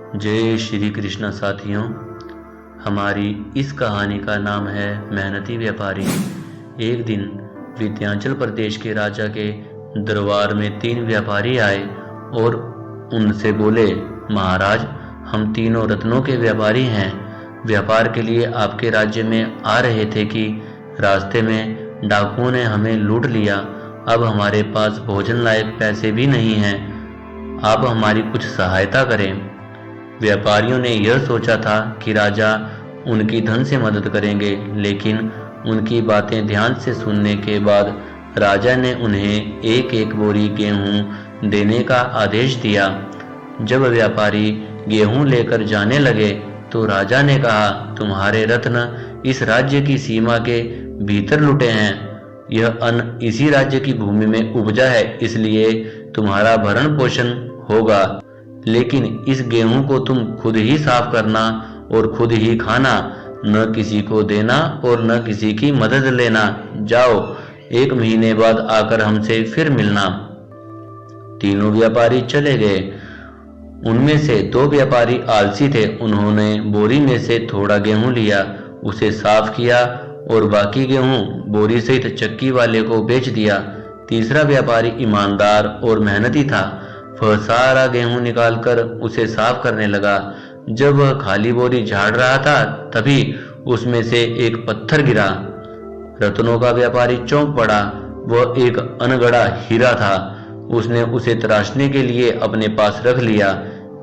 जय श्री कृष्ण साथियों। हमारी इस कहानी का नाम है मेहनती व्यापारी। एक दिन विंध्याचल प्रदेश के राजा के दरबार में 3 व्यापारी आए और उनसे बोले, महाराज, हम तीनों रत्नों के व्यापारी हैं। व्यापार के लिए आपके राज्य में आ रहे थे कि रास्ते में डाकुओं ने हमें लूट लिया। अब हमारे पास भोजन लायक पैसे भी नहीं हैं। आप हमारी कुछ सहायता करें। व्यापारियों ने यह सोचा था कि राजा उनकी धन से मदद करेंगे, लेकिन उनकी बातें ध्यान से सुनने के बाद राजा ने उन्हें एक एक बोरी गेहूं देने का आदेश दिया। जब व्यापारी गेहूं लेकर जाने लगे तो राजा ने कहा, तुम्हारे रत्न इस राज्य की सीमा के भीतर लुटे हैं। यह अन्न इसी राज्य की भूमि में उपजा है, इसलिए तुम्हारा भरण पोषण होगा। लेकिन इस गेहूं को तुम खुद ही साफ करना और खुद ही खाना, न किसी को देना और न किसी की मदद लेना। जाओ, 1 महीने बाद आकर हमसे फिर मिलना। तीनों व्यापारी चले गए। उनमें से 2 व्यापारी आलसी थे। उन्होंने बोरी में से थोड़ा गेहूं लिया, उसे साफ किया और बाकी गेहूं बोरी सहित चक्की वाले को बेच दिया। तीसरा व्यापारी ईमानदार और मेहनती था। वह सारा गेहूं निकालकर उसे साफ करने लगा। जब वह खाली बोरी झाड़ रहा था, तभी उसमें से एक पत्थर गिरा। रत्नों का व्यापारी चौंक पड़ा। वह एक अनगढ़ा हीरा था। उसने उसे तराशने के लिए अपने पास रख लिया।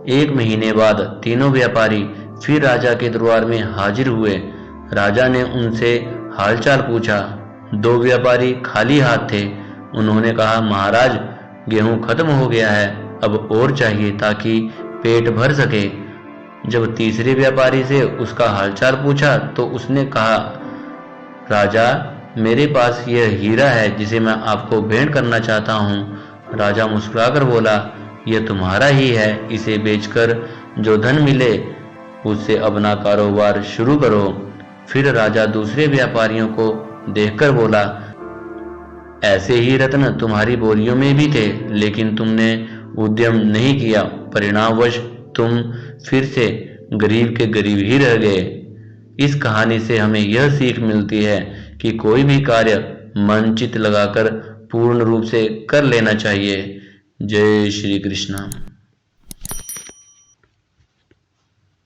1 महीने बाद तीनों व्यापारी फिर राजा के दरबार में हाजिर हुए। राजा ने उनसे हालचाल पूछा। 2 व्यापारी खाली हाथ थे। उन्होंने कहा, महाराज, गेहूं खत्म हो गया है, अब और चाहिए ताकि पेट भर सके। जब तीसरे व्यापारी से उसका हालचाल पूछा तो उसने कहा, राजा, मेरे पास यह हीरा है जिसे मैं आपको भेंट करना चाहता हूँ। राजा मुस्कुराकर बोला, यह तुम्हारा ही है। इसे बेचकर जो धन मिले उससे अपना कारोबार शुरू करो। फिर राजा दूसरे व्यापारियों को देखकर बोला, ऐसे ही रत्न तुम्हारी बोरियों में भी थे, लेकिन तुमने उद्यम नहीं किया। परिणामवश तुम फिर से गरीब के गरीब ही रह गए। इस कहानी से हमें यह सीख मिलती है कि कोई भी कार्य मन चित लगाकर पूर्ण रूप से कर लेना चाहिए। जय श्री कृष्ण।